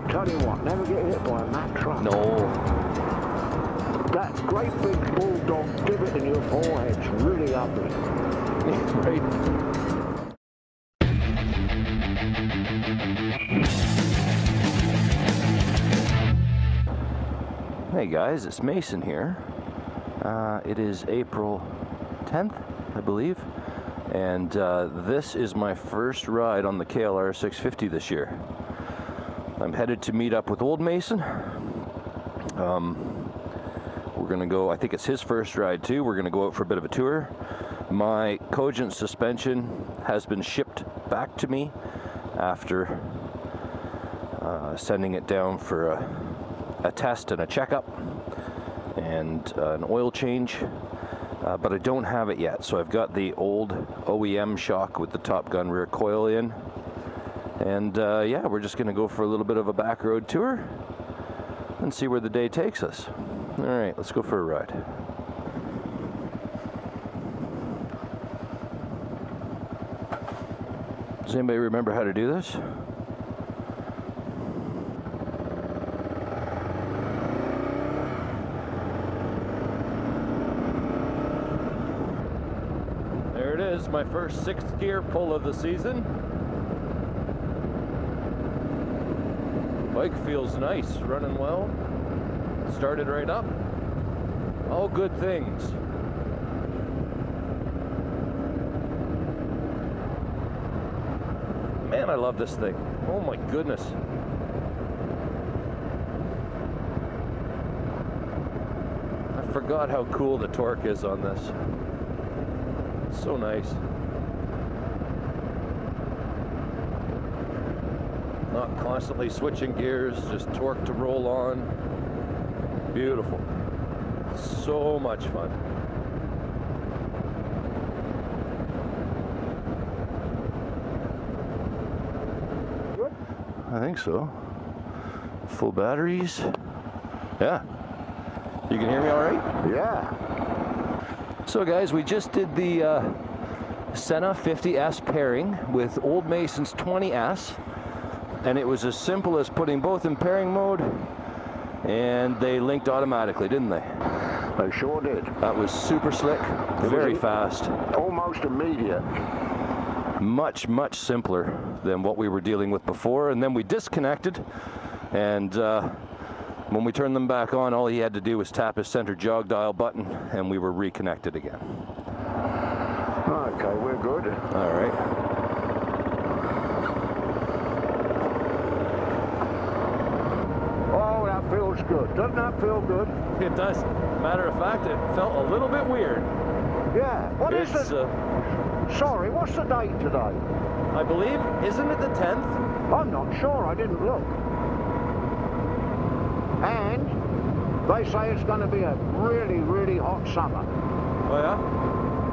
Tell you what, never get hit by a Mack truck. No. That great big bulldog divot in your forehead's really ugly. Right. Hey guys, it's Mason here. It is April 10th, I believe, and this is my first ride on the KLR 650 this year. I'm headed to meet up with old Mason. We're gonna go, I think it's his first ride too. We're gonna go out for a bit of a tour. My Cogent suspension has been shipped back to me after sending it down for a test and a checkup and an oil change, but I don't have it yet. So I've got the old OEM shock with the Top Gun rear coil in, and yeah, we're just gonna go for a little bit of a back road tour and see where the day takes us. All right, let's go for a ride. Does anybody remember how to do this? There it is, my first 6th gear pull of the season. Bike feels nice, running well. Started right up. All good things. Man, I love this thing. Oh my goodness. I forgot how cool the torque is on this. It's so nice. Not constantly switching gears, just torque to roll on. Beautiful. So much fun. Good? I think so. Full batteries. Yeah. You can hear me all right? Yeah. So guys, we just did the Senna 50S pairing with Old Mason's 20S, and it was as simple as putting both in pairing mode, and they linked automatically, didn't they? They sure did. That was super slick, very fast. Almost immediate. Much, much simpler than what we were dealing with before. And then we disconnected, and when we turned them back on, all he had to do was tap his center jog dial button, and we were reconnected again. Okay, we're good. All right. Feels good. Doesn't that feel good? It does. Matter of fact, it felt a little bit weird. Yeah. What is it? Sorry, what's the date today? I believe, isn't it the 10th? I'm not sure. I didn't look. And they say it's going to be a really, really hot summer. Oh yeah?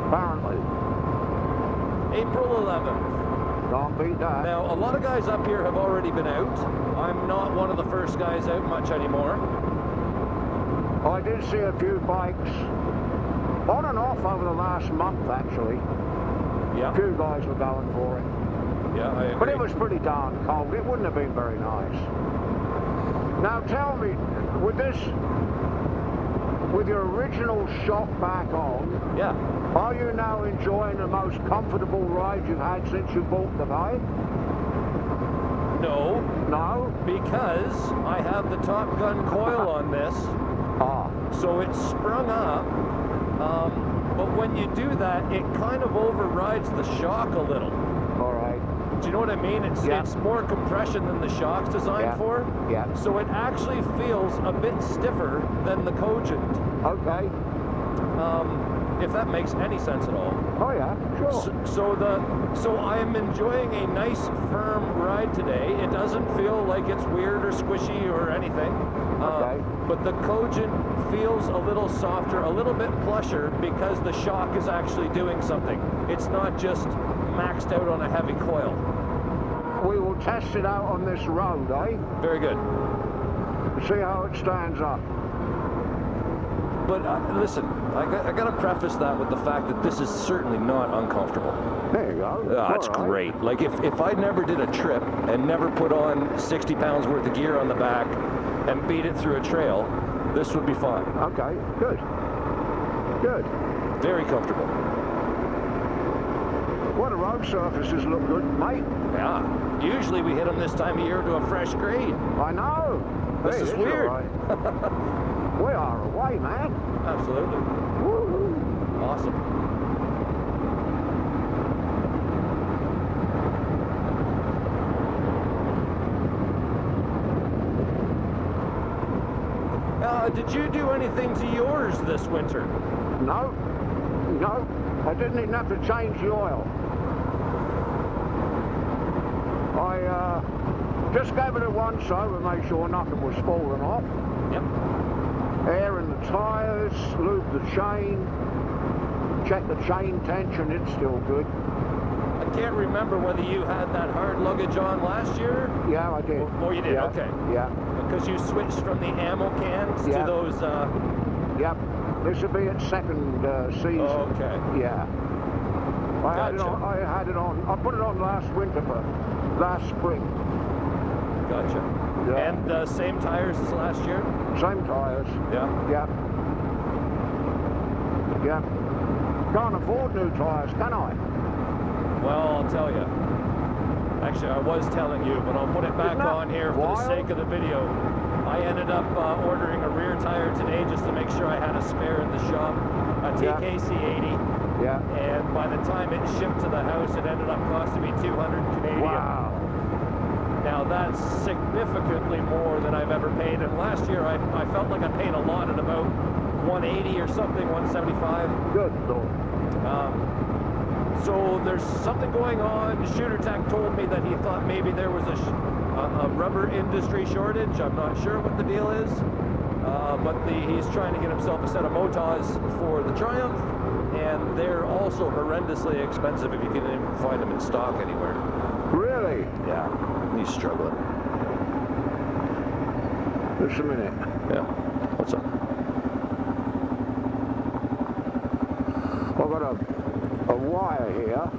Apparently. April 11th. Can't beat that. Now, a lot of guys up here have already been out. I'm not one of the first guys out much anymore. I did see a few bikes on and off over the last month, actually. Yeah. A few guys were going for it. Yeah, I agree. But it was pretty darn cold. It wouldn't have been very nice. Now tell me, with your original shock back on, yeah, are you now enjoying the most comfortable ride you've had since you bought the bike? No. No? Because I have the Top Gun coil on this. Ah. So it's sprung up. But when you do that, it kind of overrides the shock a little. All right. Do you know what I mean? It's more compression than the shock's designed for. Yeah. So it actually feels a bit stiffer than the Cogent. Okay. If that makes any sense at all. Oh yeah, sure. So I am enjoying a nice firm ride today. It doesn't feel like it's weird or squishy or anything. Okay. But the Cogent feels a little softer, a little bit plusher, because the shock is actually doing something. It's not just maxed out on a heavy coil. We will test it out on this road, eh? Very good. See how it stands up. but listen, I got to preface that with the fact that this is certainly not uncomfortable. There you go. That's great. Like if I never did a trip and never put on 60 pounds worth of gear on the back and beat it through a trail, this would be fine. Okay, good. Good. Very comfortable. Well, the road surfaces look good, mate. Yeah. Usually we hit them this time of year to a fresh grade. I know. This is weird. Right. We are away, man. Absolutely. Woo-hoo. Awesome. Did you do anything to yours this winter? No. No. I didn't even have to change the oil. I just gave it a once over, made sure nothing was falling off. Yep. Air in the tyres, lube the chain, check the chain tension, it's still good. I can't remember whether you had that hard luggage on last year. Yeah, I did. Oh, you did? Yeah. Okay. Yeah. Because you switched from the ammo cans to those... Yep. This will be its second season. Oh, okay. Yeah. I had it on. I put it on last winter, but last spring. Gotcha. Yeah. And same tires as last year? Same tyres. Yeah. Yep. Yep. Can't afford new tyres, can I? Well, I'll tell you. Actually, I was telling you, but I'll put it back on here for the sake of the video. I ended up ordering a rear tire today just to make sure I had a spare in the shop. A TKC 80. Yeah. And by the time it shipped to the house, it ended up costing me 200 Canadian. Wow. Now that's significantly more than I've ever paid. And last year I felt like I paid a lot at about 180 or something, 175. Good Lord. So there's something going on. Shooter Tech told me that he thought maybe there was a rubber industry shortage. I'm not sure what the deal is. But he's trying to get himself a set of Motos for the Triumph. And they're also horrendously expensive if you can even find them in stock anywhere. Really? Yeah, he's struggling. Just a minute. Yeah, what's up? I've got a wire here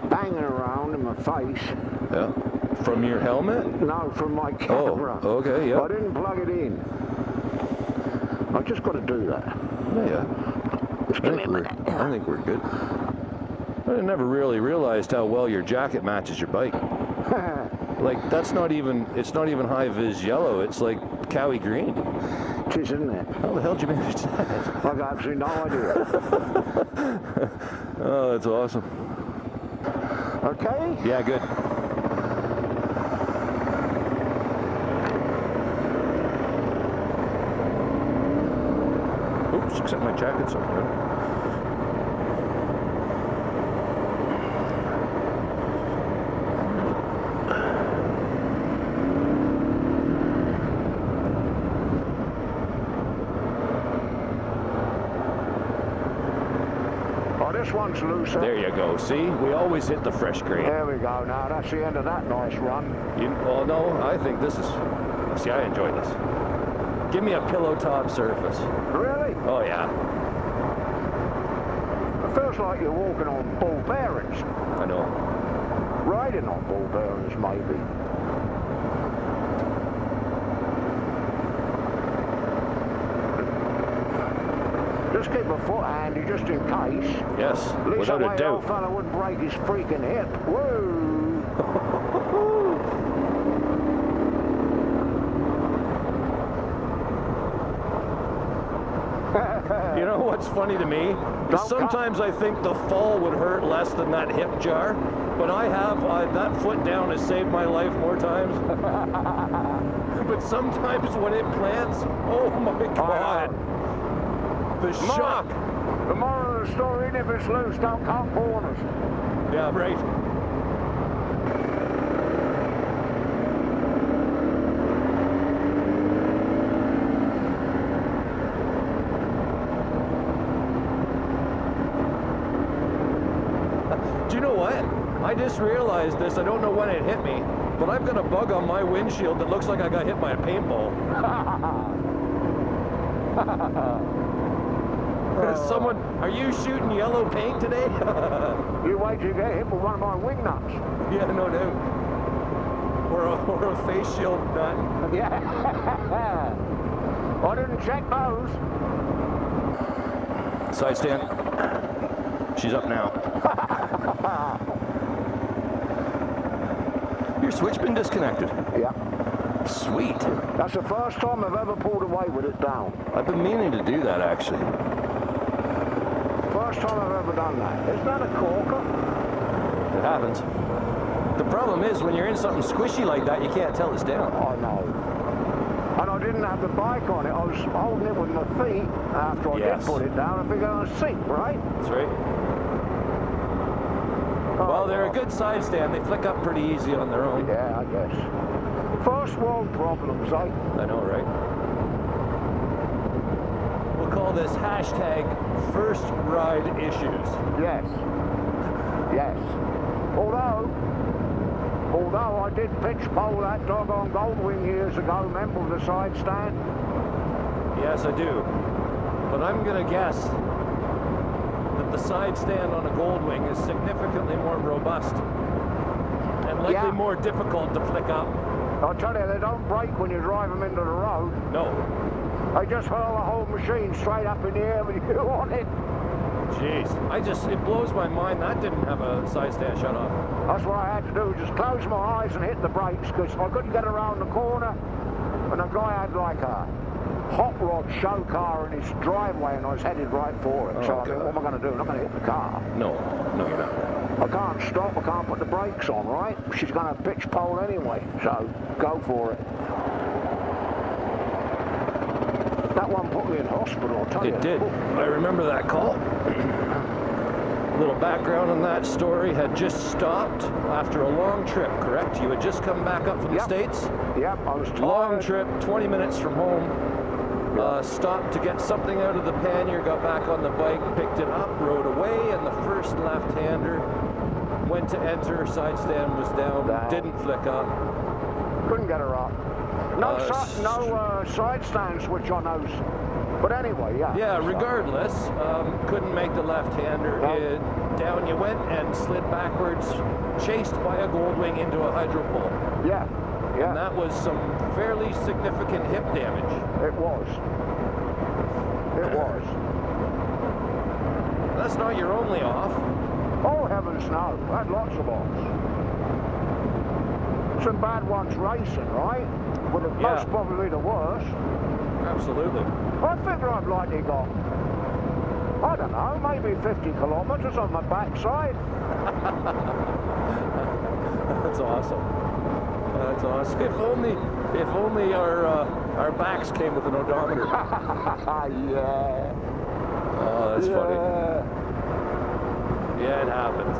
banging around in my face. Yeah, from your helmet? No, from my camera. Oh, okay, yeah. I didn't plug it in. I've just got to do that. Yeah. I think we're good. I never really realized how well your jacket matches your bike. Like, it's not even high-vis yellow, it's like cowie green. It is, isn't it? How the hell did you manage that? I've got absolutely no idea. Oh, that's awesome. Okay? Yeah, good. Oops, except my jacket's up there. This one's looser. There you go. See, we always hit the fresh grade. There we go. Now that's the end of that nice run. Well, no, I think this is. See, I enjoy this. Give me a pillow top surface. Really? Oh yeah. It feels like you're walking on ball bearings. I know. Riding on ball bearings, maybe. Just keep a foot handy, just in case. Yes, At least without that a way doubt. old fella wouldn't break his freaking hip. Whoa! You know what's funny to me? Sometimes I think the fall would hurt less than that hip jar, but that foot down has saved my life more times. But sometimes when it plants, oh my God. The shock. The moral of the story, if it's loose, don't cut corners. Yeah, right. Do you know what? I just realized this. I don't know when it hit me, but I've got a bug on my windshield that looks like I got hit by a paintball. Someone, are you shooting yellow paint today? You wait till you get hit with one of my wing nuts. Yeah, no doubt. Or a face shield nut. Yeah. I didn't check those. Side stand. She's up now. Your switch been disconnected. Yeah. Sweet. That's the first time I've ever pulled away with it down. I've been meaning to do that actually. First time I've ever done that. Isn't that a corker? It happens. The problem is when you're in something squishy like that, you can't tell it's down. I know. And I didn't have the bike on it. I was holding it with my feet after I did put it down. I figured I was sick, right? That's right. Well, they're a good side stand. They flick up pretty easy on their own. Yeah, I guess. First world problems, eh? I know, right? We'll call this hashtag first ride issues. Yes. Yes. Although I did pitch pole that doggone Goldwing years ago, remember the side stand? Yes, I do. But I'm going to guess that the side stand on a Goldwing is significantly more robust and likely more difficult to flick up. I tell you, they don't break when you drive them into the road. No. They just hurl the whole machine straight up in the air when you on it. Jeez, it blows my mind that didn't have a side stand shut off. That's what I had to do, just close my eyes and hit the brakes, because I couldn't get around the corner, and the guy had like a hot rod show car in his driveway, and I was headed right for it. So I mean, what am I going to do? I'm not going to hit the car. No, you're not. I can't stop, I can't put the brakes on, right? She's going to pitch pole anyway, so go for it. That one put me in hospital, I'll tell you. It did. I remember that call. Little background on that story. Had just stopped after a long trip, correct? You had just come back up from the States? Yep, I was tired. Long trip, 20 minutes from home. Stopped to get something out of the pannier, got back on the bike, picked it up, rode away, and the first left-hander went to enter, side stand was down. Didn't flick up. Couldn't get her up. No side stand switch on those. But anyway, Yeah, regardless, couldn't make the left-hander. Down you went and slid backwards, chased by a Goldwing into a hydro pole. Yeah. And that was some fairly significant hip damage. It was. It was. That's not your only off. Oh, heavens no. I had lots of offs. Some bad ones racing, right? But most probably the worst. Absolutely. I figure I've likely got, I don't know, maybe 50 kilometres on my backside. That's awesome. That's awesome. If only our backs came with an odometer. Yeah. Oh, that's funny. Yeah, it happens.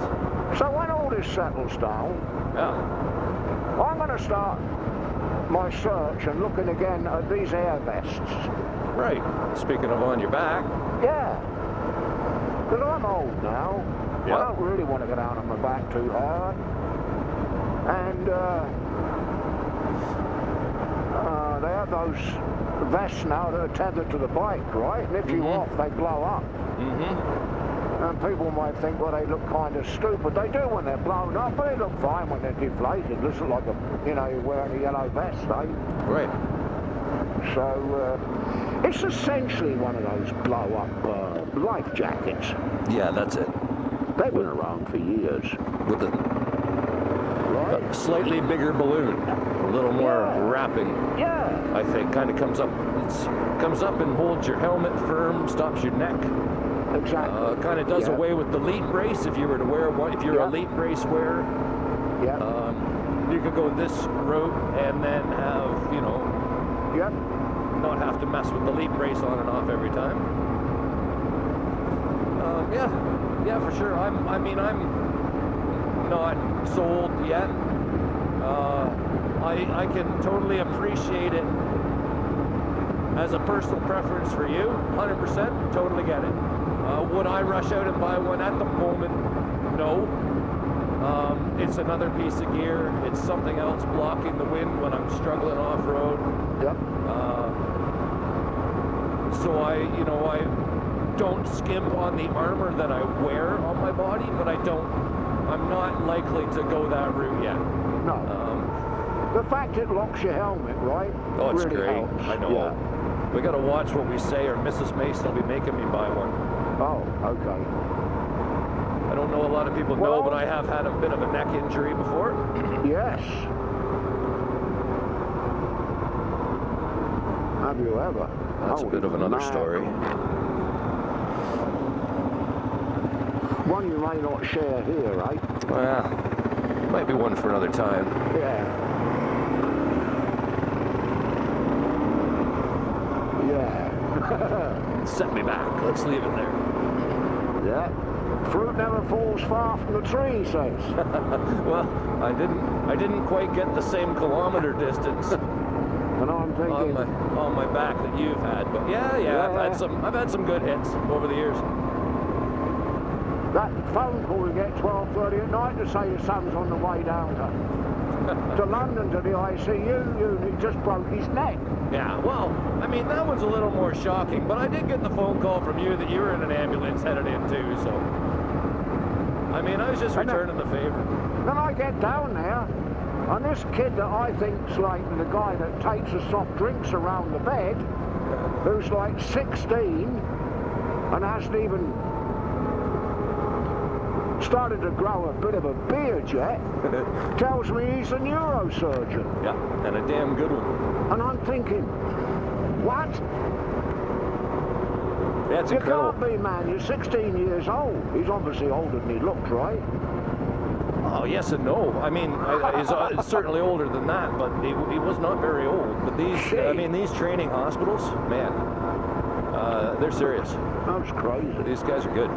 So when all this settles down, I'm going to start my search and looking again at these air vests. Right. Speaking of on your back. Yeah. Because I'm old now. I don't really want to go down on my back too hard. And they have those vests now that are tethered to the bike, right? And if you off, they blow up. And people might think, well, they look kind of stupid. They do when they're blown up, but they look fine when they're deflated. It looks like you're wearing a yellow vest, eh? Right. So it's essentially one of those blow-up life jackets. Yeah, that's it. They've been around for years. With a slightly bigger balloon, a little more wrapping. Yeah. I think kind of comes up and holds your helmet firm, stops your neck. Exactly. Kind of does away with the lead brace if you were to wear one. If you're a lead brace wearer, you could go this route and then have, not have to mess with the lead brace on and off every time. Yeah, for sure. I'm not sold yet. I can totally appreciate it as a personal preference for you. 100%, totally get it. Would I rush out and buy one at the moment? No. It's another piece of gear. It's something else blocking the wind when I'm struggling off-road. so I don't skimp on the armor that I wear on my body, but I'm not likely to go that route yet. No. The fact it locks your helmet, right? Oh, it's really great. helps. I know. Yeah. We got to watch what we say, or Mrs. Mason will be making me buy one. Oh, okay. I don't know a lot of people know, but I have had a bit of a neck injury before. Yes. Have you ever? That's a bit of another story. One you may not share here, right? Well, might be one for another time. Yeah. Yeah. Set me back. Let's leave it there. Yeah. Fruit never falls far from the tree, says. Well, I didn't quite get the same kilometer distance. And I'm thinking on my back that you've had, but yeah, I've had some good hits over the years. That phone call you get 12:30 at night to say your son's on the way down to London to the ICU unit, just broke his neck. Yeah, well, I mean, that one's a little more shocking, but I did get the phone call from you that you were in an ambulance headed in too, so I mean, I was just returning the favor. Then I get down there, and this kid that I think's like the guy that takes the soft drinks around the bed, who's like 16 and hasn't even started to grow a bit of a beard yet, tells me he's a neurosurgeon. Yeah, and a damn good one. And I'm thinking, what? Yeah, it's incredible. You can't be, man. You're 16 years old. He's obviously older than he looks, right? Oh, yes and no. I mean, he's certainly older than that, but he was not very old. But these training hospitals, man, they're serious. That's crazy. These guys are good.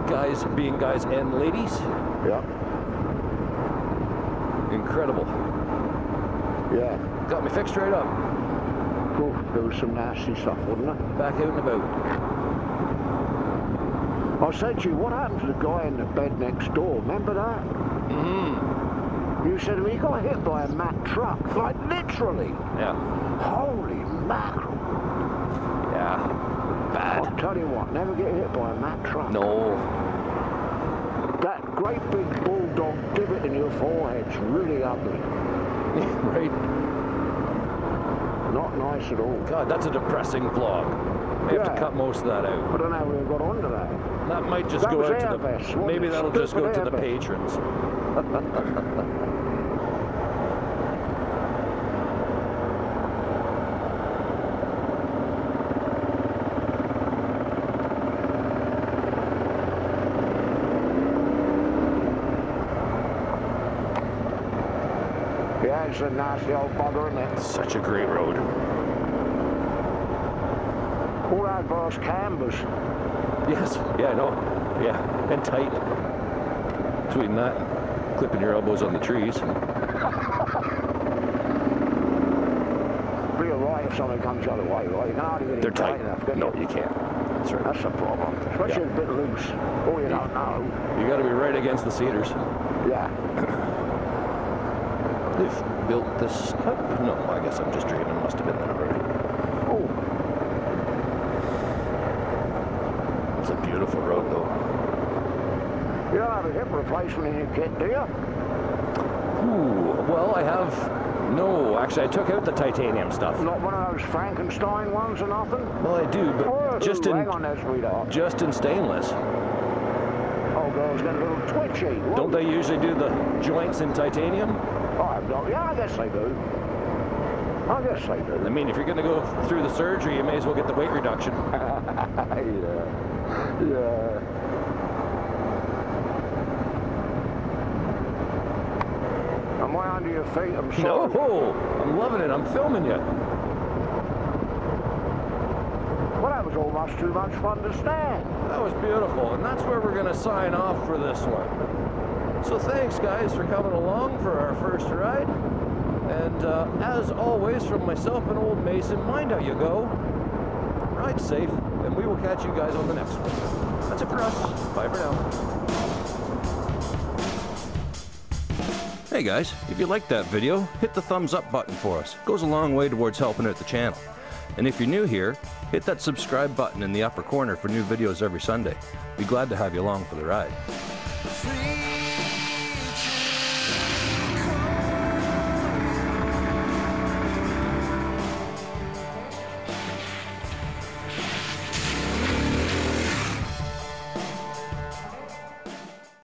Guys being guys and ladies. Yeah. Incredible. Yeah. Got me fixed right up. Oof, there was some nasty stuff, wasn't there? Back out and about. I said to you, what happened to the guy in the bed next door? Remember that? Mm-hmm. You said he got hit by a Mack truck, like literally. Yeah. Holy mackerel. Yeah. Bad. I'll tell you what, never get hit by a Mack truck. No. That great big bulldog divot in your forehead's really ugly. Right. Not nice at all. God, that's a depressing vlog. We have to cut most of that out. I don't know how we got onto that. That might just go out to the... Maybe that'll just go to the patrons. Yeah, it's a nasty old bugger, isn't it? Such a great road. All adverse cambers. Yes, yeah, I know. Yeah, and tight. Between that and clipping your elbows on the trees. Be alright if something comes the other way, right? You can hardly get it tight enough, can you? No, you can't. That's right. That's the problem. Especially if it's a bit loose. Or you don't know. You got to be right against the cedars. Yeah. They've built this up? No, I guess I'm just dreaming. Must have been there already. Oh. It's a beautiful road, though. You don't have a hip replacement in your kit, do you? Ooh, well, I have... No, actually, I took out the titanium stuff. Not one of those Frankenstein ones or nothing? Well, I do, but just in... Hang on there, sweetheart. Just in stainless. Oh, girl's getting a little twitchy. Don't they usually do the joints in titanium? Yeah, I guess they do. I guess they do. I mean, if you're going to go through the surgery, you may as well get the weight reduction. Yeah. Yeah. Am I under your feet? I'm sorry. No, I'm loving it. I'm filming you. Well, that was almost too much fun to stand. That was beautiful, and that's where we're going to sign off for this one. So thanks, guys, for coming along for our first ride. And as always, from myself and Old Mason, mind how you go. Ride safe, and we will catch you guys on the next one. That's it for us. Bye for now. Hey guys, if you liked that video, hit the thumbs up button for us. It goes a long way towards helping out the channel. And if you're new here, hit that subscribe button in the upper corner for new videos every Sunday. Be glad to have you along for the ride.